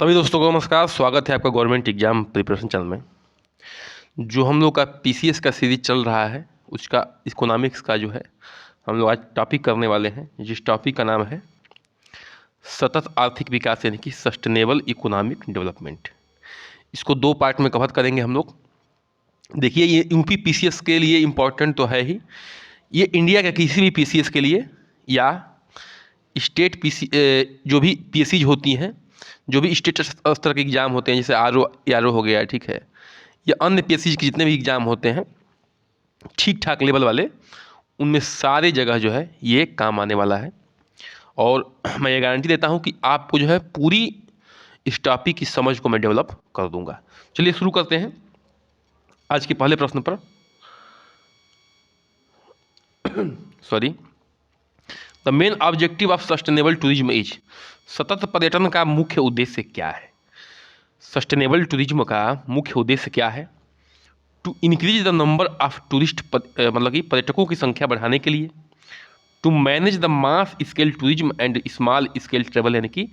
सभी दोस्तों को नमस्कार। स्वागत है आपका गवर्नमेंट एग्जाम प्रिपरेशन चैनल में। जो हम लोग का पीसीएस का सीरीज चल रहा है उसका इकोनॉमिक्स का जो है हम लोग आज टॉपिक करने वाले हैं, जिस टॉपिक का नाम है सतत आर्थिक विकास यानी कि सस्टेनेबल इकोनॉमिक डेवलपमेंट। इसको दो पार्ट में कवर करेंगे हम लोग। देखिए, ये यूपी पीसीएस के लिए इम्पोर्टेंट तो है ही, ये इंडिया के किसी भी पीसीएस के लिए या स्टेट जो भी पीएससीज होती हैं, जो भी स्टेट स्तर के एग्ज़ाम होते हैं, जैसे आर ओ हो गया, ठीक है, या अन्य पीएससीज के जितने भी एग्ज़ाम होते हैं ठीक ठाक लेवल वाले, उनमें सारे जगह जो है ये काम आने वाला है। और मैं ये गारंटी देता हूँ कि आपको जो है पूरी इस टॉपिक की समझ को मैं डेवलप कर दूंगा। चलिए शुरू करते हैं आज के पहले प्रश्न पर। Sorry, the main objective of sustainable tourism is, सतत पर्यटन का मुख्य उद्देश्य क्या है? सस्टेनेबल टूरिज्म का मुख्य उद्देश्य क्या है? To increase the number of tourist, मतलब कि पर्यटकों की संख्या बढ़ाने के लिए। To manage the mass scale tourism and small scale travel, यानी कि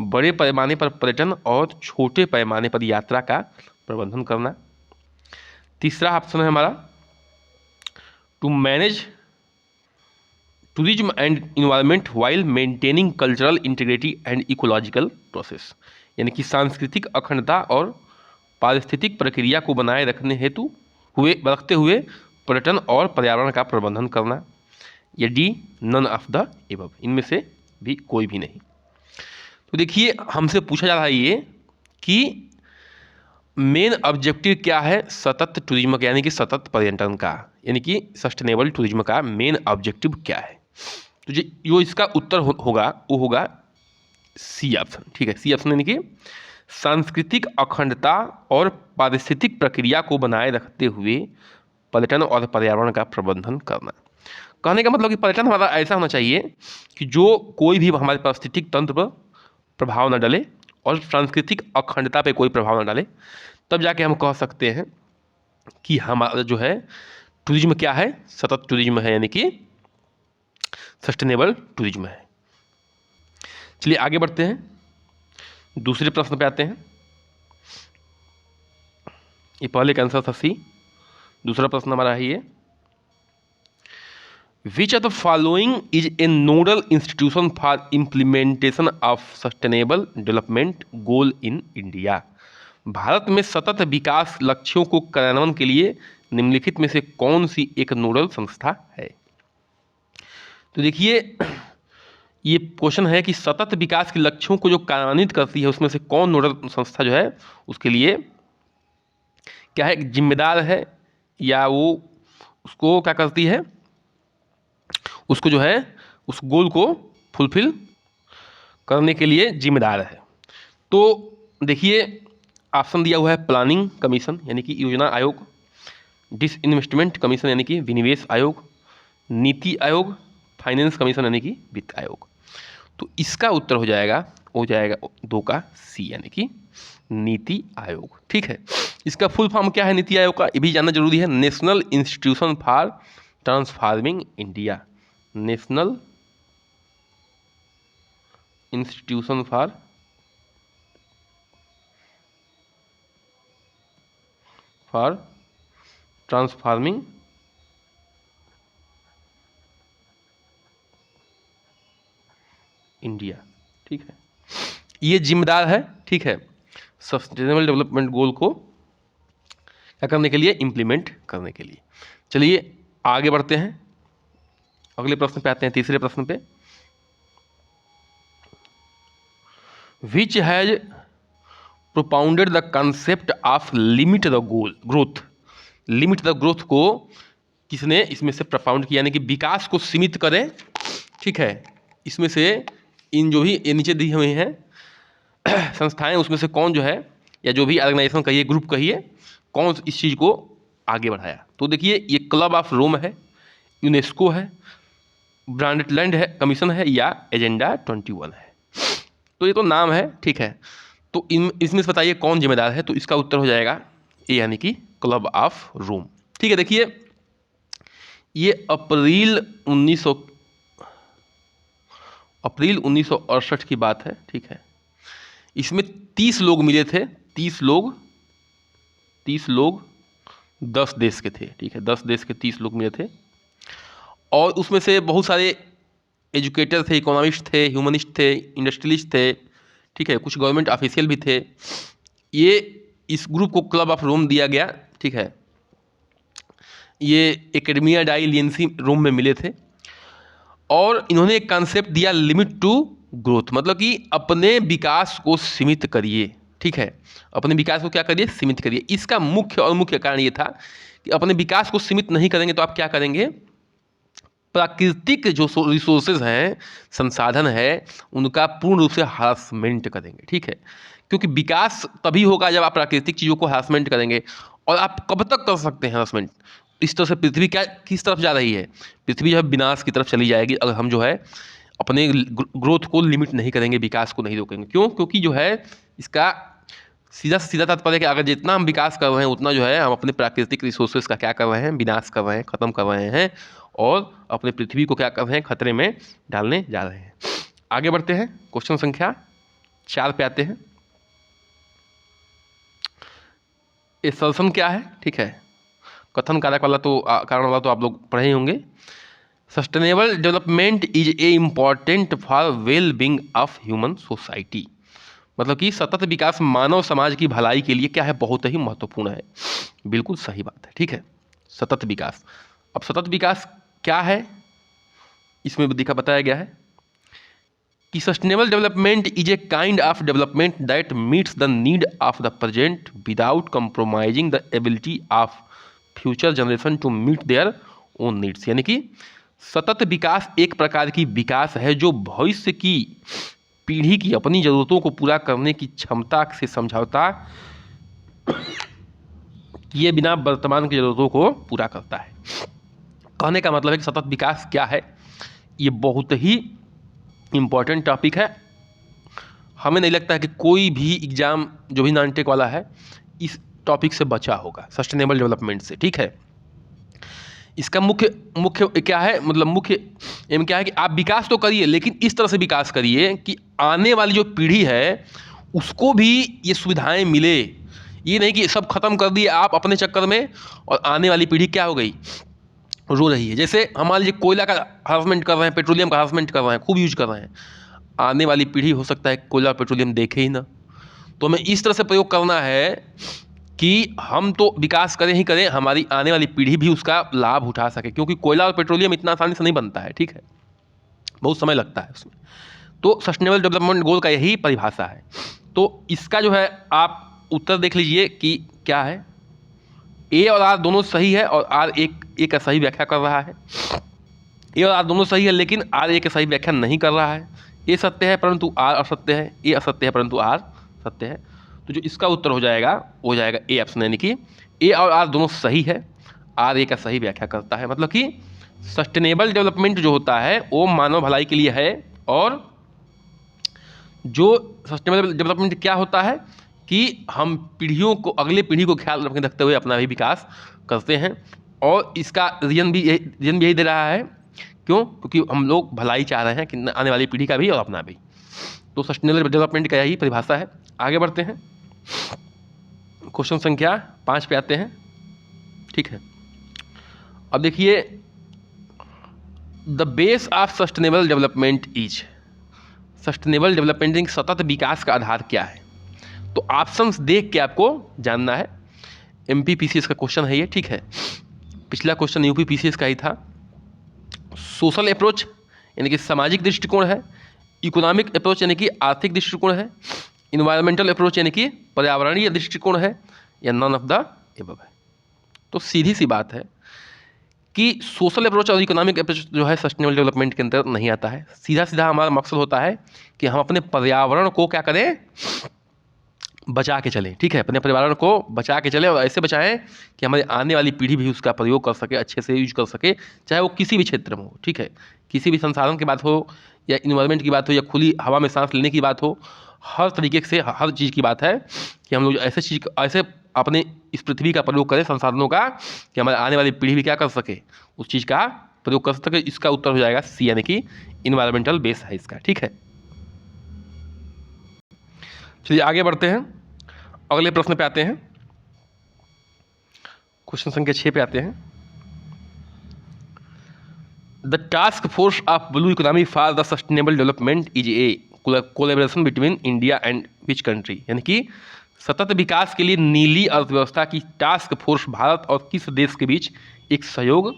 बड़े पैमाने पर पर्यटन और छोटे पैमाने पर यात्रा का प्रबंधन करना। तीसरा ऑप्शन है हमारा to manage tourism and environment while maintaining cultural integrity and ecological process, यानी कि सांस्कृतिक अखंडता और पारिस्थितिक प्रक्रिया को बनाए रखते हुए पर्यटन और पर्यावरण का प्रबंधन करना। या D, none of the above, इनमें से भी कोई भी नहीं। तो देखिए, हमसे पूछा जा रहा है ये कि मेन ऑब्जेक्टिव क्या है सतत टूरिज्म का, यानी कि सतत पर्यटन का, यानी कि सस्टेनेबल टूरिज्म का मेन ऑब्जेक्टिव क्या है। तो जो इसका उत्तर होगा वो होगा सी ऑप्शन, ठीक है। सी ऑप्शन यानी कि सांस्कृतिक अखंडता और पारिस्थितिक प्रक्रिया को बनाए रखते हुए पर्यटन और पर्यावरण का प्रबंधन करना। कहने का मतलब कि पर्यटन हमारा ऐसा होना चाहिए कि जो कोई भी हमारे पारिस्थितिक तंत्र पर प्रभाव न डाले और सांस्कृतिक अखंडता पे कोई प्रभाव न डाले, तब जाके हम कह सकते हैं कि हमारा जो है टूरिज्म क्या है, सतत टूरिज्म है, यानी कि सस्टेनेबल टूरिज्म है। चलिए आगे बढ़ते हैं, दूसरे प्रश्न पे आते हैं। ये पहले का आंसर था सी, दूसरा प्रश्न हमारा है ये, which of the following is a nodal institution for implementation of sustainable development goal in India. Bharat में सतत विकास लक्ष्यों को कार्यान्वयन के लिए निम्नलिखित में से कौन सी एक नोडल संस्था है? तो देखिए, ये क्वेश्चन है कि सतत विकास के लक्ष्यों को जो कार्यान्वित करती है उसमें से कौन नोडल संस्था जो है उसके लिए क्या है, जिम्मेदार है, या वो उसको क्या करती है, उसको जो है उस गोल को फुलफिल करने के लिए जिम्मेदार है। तो देखिए, ऑप्शन दिया हुआ है प्लानिंग कमीशन यानी कि योजना आयोग, डिसइन्वेस्टमेंट कमीशन यानी कि विनिवेश आयोग, नीति आयोग, फाइनेंस कमीशन यानी कि वित्त आयोग। तो इसका उत्तर हो जाएगा दो का सी, यानी कि नीति आयोग, ठीक है। इसका फुल फॉर्म क्या है नीति आयोग का, ये भी जानना जरूरी है। National institution for transforming India, national institution for transforming India, ठीक है। ये जिम्मेदार है, ठीक है, सस्टेनेबल डेवलपमेंट गोल को क्या करने के लिए, इंप्लीमेंट करने के लिए। चलिए आगे बढ़ते हैं, अगले प्रश्न पे आते हैं, तीसरे प्रश्न पे। Which has propounded the concept of limit the growth, limit the growth को किसने इसमें से प्रोपाउंड किया, यानी कि विकास को सीमित करें, ठीक है। इसमें से इन जो भी ये नीचे दी हुई हैं संस्थाएं, उसमें से कौन जो है, या जो भी ऑर्गेनाइजेशन कहिए, ग्रुप कहिए, कौन इस चीज़ को आगे बढ़ाया? तो देखिए, ये क्लब ऑफ रोम है, यूनेस्को है, ब्रांडटलैंड है कमीशन है, या एजेंडा 21 है। तो ये तो नाम है, ठीक है। तो इसमें से बताइए कौन जिम्मेदार है? तो इसका उत्तर हो जाएगा ए, यानी कि क्लब ऑफ रोम, ठीक है। देखिए, ये अप्रैल 1968 की बात है, ठीक है। इसमें 30 लोग मिले थे, 30 लोग 10 देश के थे, ठीक है, 10 देश के 30 लोग मिले थे। और उसमें से बहुत सारे एजुकेटर थे, इकोनॉमिस्ट थे, ह्यूमनिस्ट थे, इंडस्ट्रियलिस्ट थे, ठीक है, कुछ गवर्नमेंट ऑफिशियल भी थे। ये इस ग्रुप को क्लब ऑफ रोम दिया गया, ठीक है। ये एकेडमिया डाई लियंसी रोम में मिले थे और इन्होंने एक कॉन्सेप्ट दिया, लिमिट टू ग्रोथ, मतलब कि अपने विकास को सीमित करिए, ठीक है, अपने विकास को क्या करिए, सीमित करिए। इसका मुख्य कारण ये था कि अपने विकास को सीमित नहीं करेंगे तो आप क्या करेंगे, प्राकृतिक जो रिसोर्सेज हैं, संसाधन है, उनका पूर्ण रूप से हरासमेंट करेंगे, ठीक है। क्योंकि विकास तभी होगा जब आप प्राकृतिक चीज़ों को हरासमेंट करेंगे। और आप कब तक कर सकते हैं हरासमेंट? इस तरह से पृथ्वी क्या किस तरफ जा रही है, पृथ्वी जो है विनाश की तरफ चली जाएगी अगर हम जो है अपने ग्रोथ को लिमिट नहीं करेंगे, विकास को नहीं रोकेंगे। क्यों? क्योंकि जो है इसका सीधा से सीधा तात्पर्य कि अगर जितना हम विकास कर रहे हैं उतना जो है हम अपने प्राकृतिक रिसोर्सेज का क्या कर रहे हैं, विनाश कर रहे हैं, ख़त्म कर रहे हैं और अपने पृथ्वी को क्या कर रहे हैं, खतरे में डालने जा रहे हैं। आगे बढ़ते हैं, क्वेश्चन संख्या 4 पे आते हैं। एसर्शन क्या है, ठीक है, कथन कारक वाला तो कारण वाला तो आप लोग पढ़े ही होंगे। Sustainable development is A important for well being of human society, मतलब कि सतत विकास मानव समाज की भलाई के लिए क्या है, बहुत ही महत्वपूर्ण है। बिल्कुल सही बात है, ठीक है, सतत विकास। अब सतत विकास क्या है, इसमें बताया गया है कि sustainable development is a kind of development that meets the need of the present without compromising the ability of future generation to meet their own needs. यानी कि सतत विकास एक प्रकार की विकास है जो भविष्य की पीढ़ी की अपनी ज़रूरतों को पूरा करने की क्षमता से समझौता किए बिना वर्तमान की ज़रूरतों को पूरा करता है। कहने का मतलब है कि सतत विकास क्या है, ये बहुत ही इम्पॉर्टेंट टॉपिक है। हमें नहीं लगता है कि कोई भी एग्ज़ाम जो भी नॉन टेक वाला है इस टॉपिक से बचा होगा, सस्टेनेबल डेवलपमेंट से, ठीक है। इसका मुख्य क्या है, मतलब मुख्य एम क्या है कि आप विकास तो करिए लेकिन इस तरह से विकास करिए कि आने वाली जो पीढ़ी है उसको भी ये सुविधाएं मिले। ये नहीं कि सब खत्म कर दिए आप अपने चक्कर में और आने वाली पीढ़ी क्या हो गई, रो रही है। जैसे हमारे लिए कोयला का हरासमेंट कर रहे हैं, पेट्रोलियम का हरासमेंट कर रहे हैं, खूब यूज कर रहे हैं, आने वाली पीढ़ी हो सकता है कोयला और पेट्रोलियम देखे ही ना। तो हमें इस तरह से प्रयोग करना है कि हम तो विकास करें ही करें, हमारी आने वाली पीढ़ी भी उसका लाभ उठा सके, क्योंकि कोयला और पेट्रोलियम इतना आसानी से नहीं बनता है, ठीक है, बहुत समय लगता है उसमें। तो सस्टेनेबल डेवलपमेंट गोल का यही परिभाषा है। तो इसका जो है आप उत्तर देख लीजिए कि क्या है, ए और आर दोनों सही है और आर एक का सही व्याख्या कर रहा है। ए और आर दोनों सही है लेकिन आर ए का सही व्याख्या नहीं कर रहा है। ए सत्य है परंतु आर असत्य है, ए असत्य है परंतु आर सत्य है। तो जो इसका उत्तर हो जाएगा वो हो जाएगा ए ऑप्शन, यानी कि ए और आर दोनों सही है, आर ए का सही व्याख्या करता है। मतलब कि सस्टेनेबल डेवलपमेंट जो होता है वो मानव भलाई के लिए है। और जो सस्टेनेबल डेवलपमेंट क्या होता है कि हम पीढ़ियों को, अगले पीढ़ी को ख्याल रखते हुए अपना भी विकास करते हैं। और इसका रीजन भी यही दे रहा है, क्यों? क्योंकि हम लोग भलाई चाह रहे हैं कि आने वाली पीढ़ी का भी और अपना भी। तो सस्टेनेबल डेवलपमेंट का यही परिभाषा है। आगे बढ़ते हैं, क्वेश्चन संख्या 5 पे आते हैं, ठीक है। अब देखिए, the base of sustainable development is, sustainable development सतत विकास का आधार क्या है? तो ऑप्शंस देख के आपको जानना है। एमपीपीसीएस का क्वेश्चन है ये, ठीक है, पिछला क्वेश्चन यूपीपीसीएस का ही था। सोशल अप्रोच यानी कि सामाजिक दृष्टिकोण है, इकोनॉमिक अप्रोच यानी कि आर्थिक दृष्टिकोण है, इन्वायरमेंटल अप्रोच यानी कि पर्यावरणीय दृष्टिकोण है, या नॉन ऑफ द एबव है। तो सीधी सी बात है कि सोशल अप्रोच और इकोनॉमिक अप्रोच जो है सस्टेनेबल डेवलपमेंट के अंदर नहीं आता है। सीधा सीधा हमारा मकसद होता है कि हम अपने पर्यावरण को क्या करें, बचा के चलें, ठीक है, अपने पर्यावरण को बचा के चलें और ऐसे बचाएं कि हमारी आने वाली पीढ़ी भी उसका प्रयोग कर सके, अच्छे से यूज कर सके, चाहे वो किसी भी क्षेत्र में हो, ठीक है, किसी भी संसाधन की बात हो या इन्वायरमेंट की बात हो या खुली हवा में सांस लेने की बात हो, हर तरीके से हर चीज़ की बात है कि हम लोग ऐसे अपने इस पृथ्वी का प्रयोग करें, संसाधनों का, कि हमारे आने वाली पीढ़ी भी क्या कर सके, उस चीज़ का प्रयोग कर सके। इसका उत्तर हो जाएगा सी, यानी कि इन्वायरमेंटल बेस है इसका, ठीक है। चलिए आगे बढ़ते हैं, अगले प्रश्न पे आते हैं। क्वेश्चन संख्या 6 पे आते हैं। The task force of blue economy for the sustainable development is A collaboration between India and which country, यानी कि सतत विकास के लिए नीली अर्थव्यवस्था की टास्क फोर्स भारत और किस देश के बीच एक सहयोग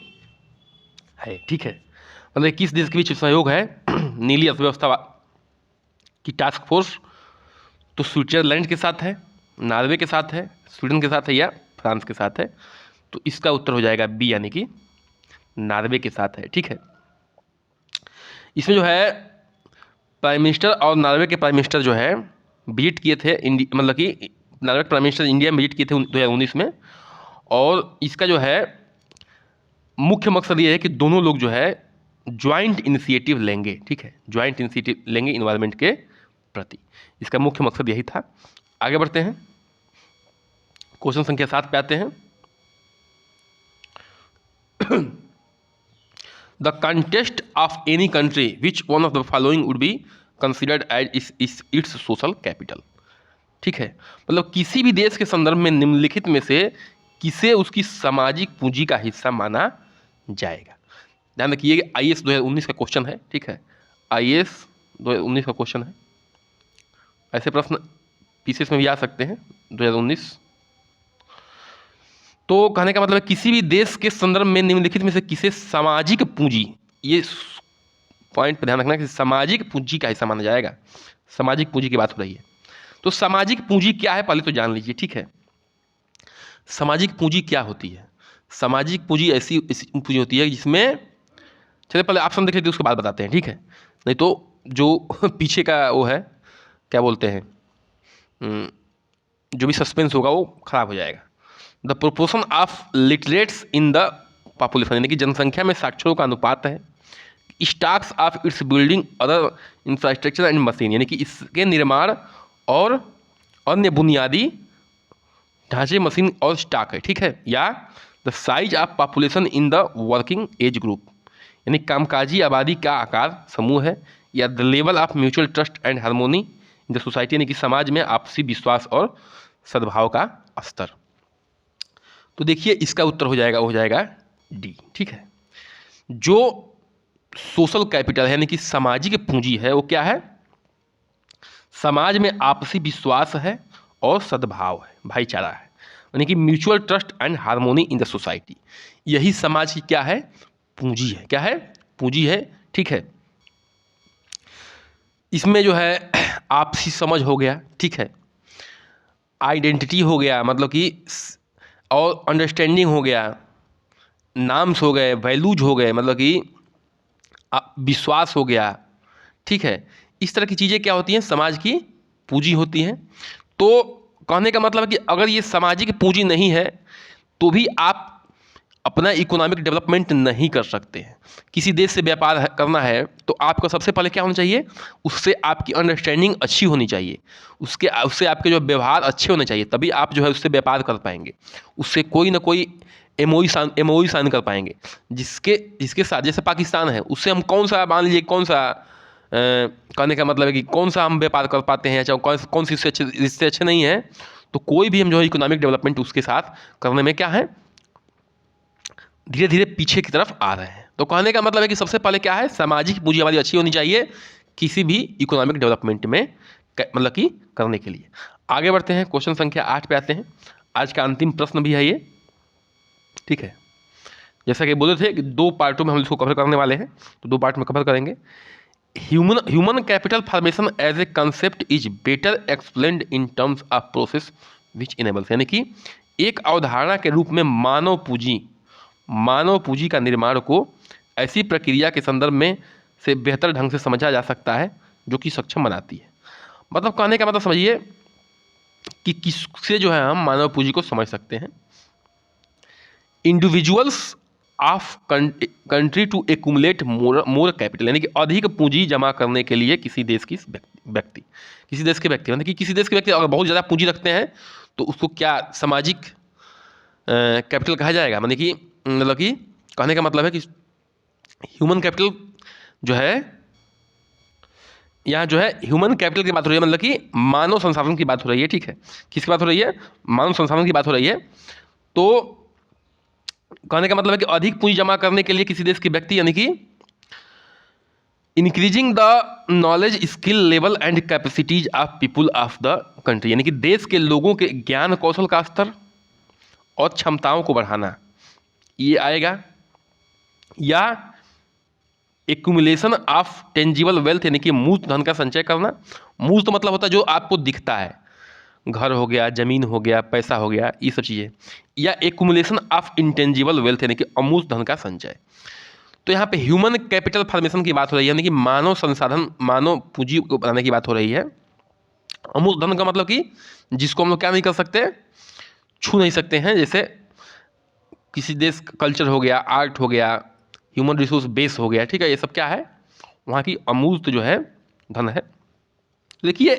है। ठीक है, मतलब किस देश के बीच सहयोग है नीली अर्थव्यवस्था की टास्क फोर्स? तो स्विट्जरलैंड के साथ है, नॉर्वे के साथ है, स्वीडन के साथ है या फ्रांस के साथ है? तो इसका उत्तर हो जाएगा बी, यानी कि नॉर्वे के साथ है। ठीक है, इसमें जो है प्राइम मिनिस्टर और नॉर्वे के प्राइम मिनिस्टर जो है विजिट किए थे मतलब कि नॉर्वे के प्राइम मिनिस्टर इंडिया में विजिट किए थे 2019 में। और इसका जो है मुख्य मकसद ये है कि दोनों लोग जो है ज्वाइंट इनिशिएटिव लेंगे। ठीक है, ज्वाइंट इनिशिएटिव लेंगे इन्वायरमेंट के प्रति, इसका मुख्य मकसद यही था। आगे बढ़ते हैं, क्वेश्चन संख्या 7 पे आते हैं। The contest of any country which one of the following would be considered as its social capital. ठीक है, मतलब किसी भी देश के संदर्भ में निम्नलिखित में से किसे उसकी सामाजिक पूंजी का हिस्सा माना जाएगा। ध्यान रखिए IAS 2019 का क्वेश्चन है। ठीक है, IAS 2019 का क्वेश्चन है। ऐसे प्रश्न पीसीएस में भी आ सकते हैं 2019। तो कहने का मतलब है किसी भी देश के संदर्भ में निम्नलिखित में से किसे सामाजिक पूंजी, ये पॉइंट पर ध्यान रखना कि सामाजिक पूंजी का हिस्सा माना जाएगा। सामाजिक पूंजी की बात हो रही है, तो सामाजिक पूंजी क्या है पहले तो जान लीजिए। ठीक है, सामाजिक पूंजी क्या होती है? सामाजिक पूंजी ऐसी पूंजी होती है जिसमें, चलिए पहले ऑप्शन देख लेते हैं उसके बाद बताते हैं। ठीक है, नहीं तो जो पीछे का वो है क्या बोलते हैं, जो भी सस्पेंस होगा वो खराब हो जाएगा। The proportion of literates in the population, यानी कि जनसंख्या में साक्षरों का अनुपात है। Stocks of its building other infrastructure and machine, यानी कि इसके निर्माण और अन्य बुनियादी ढांचे, मशीन और स्टॉक है। ठीक है, या the size of population in the working age group, यानी कामकाजी आबादी का आकार समूह है। या the level of mutual trust and harmony in the society, यानी कि समाज में आपसी विश्वास और सद्भाव का स्तर। तो देखिए इसका उत्तर हो जाएगा डी। ठीक है, जो सोशल कैपिटल है यानी कि सामाजिक पूंजी है वो क्या है? समाज में आपसी विश्वास है और सद्भाव है, भाईचारा है, यानी कि mutual trust and harmony in the society. यही समाज की क्या है? पूंजी है। क्या है? पूंजी है। ठीक है, इसमें जो है आपसी समझ हो गया। ठीक है, आइडेंटिटी हो गया, मतलब कि और अंडरस्टैंडिंग हो गया, नाम्स हो गए, वैल्यूज हो गए, मतलब कि विश्वास हो गया। ठीक है, इस तरह की चीज़ें क्या होती हैं? समाज की पूंजी होती हैं। तो कहने का मतलब है कि अगर ये सामाजिक पूंजी नहीं है तो भी आप अपना इकोनॉमिक डेवलपमेंट नहीं कर सकते हैं। किसी देश से व्यापार करना है तो आपको सबसे पहले क्या होना चाहिए? उससे आपकी अंडरस्टैंडिंग अच्छी होनी चाहिए, उससे आपके जो व्यवहार अच्छे होने चाहिए, तभी आप जो है उससे व्यापार कर पाएंगे, उससे कोई ना कोई एमओयू साइन कर पाएंगे। जिसके साथ, जैसे पाकिस्तान है, उससे हम कौन सा, मान लीजिए कौन सा, कहने का मतलब है कि कौन सा हम व्यापार कर पाते हैं, चाहे कौन सी इससे अच्छे नहीं है, तो कोई भी हम जो है इकोनॉमिक डेवलपमेंट उसके साथ करने में क्या है, धीरे धीरे पीछे की तरफ आ रहे हैं। तो कहने का मतलब है कि सबसे पहले क्या है? सामाजिक पूंजी हमारी अच्छी होनी चाहिए किसी भी इकोनॉमिक डेवलपमेंट में, मतलब कि करने के लिए। आगे बढ़ते हैं, क्वेश्चन संख्या 8 पे आते हैं। आज का अंतिम प्रश्न भी है ये। ठीक है, जैसा कि बोले थे कि 2 पार्टों में हम इसको कवर करने वाले हैं, तो 2 पार्ट में कवर करेंगे। Human capital formation as a concept is better explained in terms of process which enables, यानी कि एक अवधारणा के रूप में मानव पूंजी का निर्माण को ऐसी प्रक्रिया के संदर्भ में से बेहतर ढंग से समझा जा सकता है जो कि सक्षम बनाती है। मतलब कहने का मतलब समझिए कि किससे जो है हम मानव पूंजी को समझ सकते हैं। Individuals of country to accumulate more capital, यानी कि अधिक पूंजी जमा करने के लिए किसी देश के व्यक्ति मतलब कि किसी देश के व्यक्ति अगर बहुत ज़्यादा पूंजी रखते हैं तो उसको क्या सामाजिक कैपिटल कहा जाएगा। मतलब कि कहने का मतलब है कि ह्यूमन कैपिटल जो है यहाँ जो है ह्यूमन कैपिटल की बात हो रही है, मतलब कि मानव संसाधन की बात हो रही है, ठीक है। किसकी बात हो रही है? मानव संसाधन की बात हो रही है। तो कहने का मतलब है कि अधिक पूंजी जमा करने के लिए किसी देश के व्यक्ति, यानी कि increasing the knowledge skill level and capacities of people of the country, यानी कि देश के लोगों के ज्ञान कौशल का स्तर और क्षमताओं को बढ़ाना, ये आएगा। या एक्यूमुलेशन ऑफ टेंजिबल वेल्थ, यानी कि मूर्त धन का संचय करना। मूर्त मतलब होता है जो आपको दिखता है, घर हो गया, जमीन हो गया, पैसा हो गया, ये सब चीज़ें। या एक्यूमुलेशन ऑफ इंटेंजिबल वेल्थ, यानी कि अमूर्त धन का संचय। तो यहाँ पे ह्यूमन कैपिटल फॉर्मेशन की बात हो रही है, यानी कि मानव संसाधन, मानव पूंजी को बनाने की बात हो रही है। अमूर्त धन का मतलब कि जिसको हम लोग क्या नहीं कर सकते, छू नहीं सकते हैं, जैसे किसी देश का कल्चर हो गया, आर्ट हो गया, ह्यूमन रिसोर्स बेस हो गया, ठीक है। ये सब क्या है? वहाँ की अमूर्त जो है धन है। तो देखिए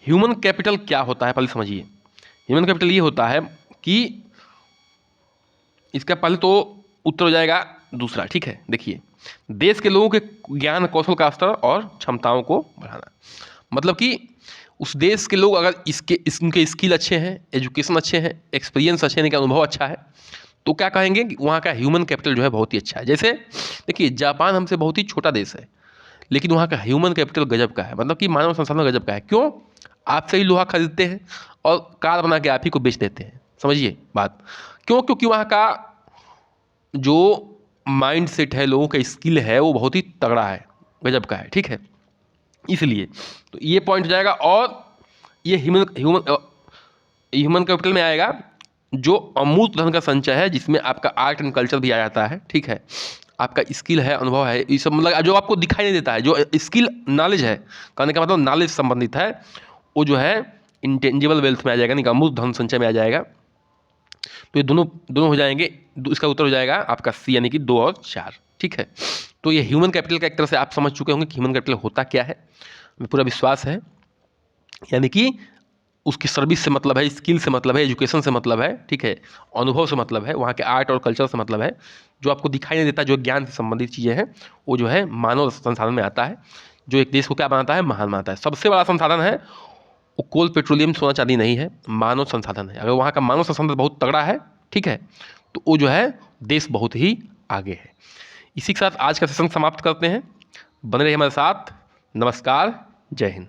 ह्यूमन कैपिटल क्या होता है, पहले समझिए। ह्यूमन कैपिटल ये होता है कि इसका पहले तो उत्तर हो जाएगा दूसरा, ठीक है। देखिए देश के लोगों के ज्ञान कौशल का स्तर और क्षमताओं को बढ़ाना, मतलब कि उस देश के लोग अगर उनके स्किल अच्छे हैं, एजुकेशन अच्छे हैं, एक्सपीरियंस अच्छे हैं, इनका अनुभव अच्छा है, तो क्या कहेंगे कि वहाँ का ह्यूमन कैपिटल जो है बहुत ही अच्छा है। जैसे देखिए जापान हमसे बहुत ही छोटा देश है, लेकिन वहाँ का ह्यूमन कैपिटल गजब का है, मतलब कि मानव संसाधन गजब का है। क्यों? आपसे ही लोहा खरीदते हैं और कार बना के आप ही को बेच देते हैं, समझिए बात। क्यों? क्योंकि वहाँ का जो माइंड सेट है, लोगों का स्किल है, वो बहुत ही तगड़ा है, गजब का है, ठीक है। इसलिए तो ये पॉइंट हो जाएगा। और ये ह्यूमन ह्यूमन ह्यूमन कैपिटल में आएगा जो अमूर्त धन का संचय है, जिसमें आपका आर्ट एंड कल्चर भी आ जाता है, ठीक है। आपका स्किल है, अनुभव है, ये सब मतलब जो आपको दिखाई नहीं देता है, जो स्किल नॉलेज है, कहने का मतलब नॉलेज संबंधित है, वो जो है इंटेंजिबल वेल्थ में आ जाएगा, यानी कि अमूर्त धन संचय में आ जाएगा। तो ये दोनों दोनों हो जाएंगे। इसका उत्तर हो जाएगा आपका सी, यानी कि 2 और 4, ठीक है। तो ये ह्यूमन कैपिटल का एक तरह से आप समझ चुके होंगे कि ह्यूमन कैपिटल होता क्या है, हमें पूरा विश्वास है। यानी कि उसकी सर्विस से मतलब है, स्किल से मतलब है, एजुकेशन से मतलब है, ठीक है, अनुभव से मतलब है, वहाँ के आर्ट और कल्चर से मतलब है। जो आपको दिखाई नहीं देता, जो ज्ञान से संबंधित चीज़ें हैं, वो जो है मानव संसाधन में आता है, जो एक देश को क्या बनाता है, महान बनाता है। सबसे बड़ा संसाधन है वो कोल, पेट्रोलियम, सोना चांदी नहीं है, मानव संसाधन है। अगर वहाँ का मानव संसाधन बहुत तगड़ा है, ठीक है, तो वो जो है देश बहुत ही आगे है। इसी के साथ आज का सेशन समाप्त करते हैं। बने रहिए हमारे साथ। नमस्कार, जय हिंद।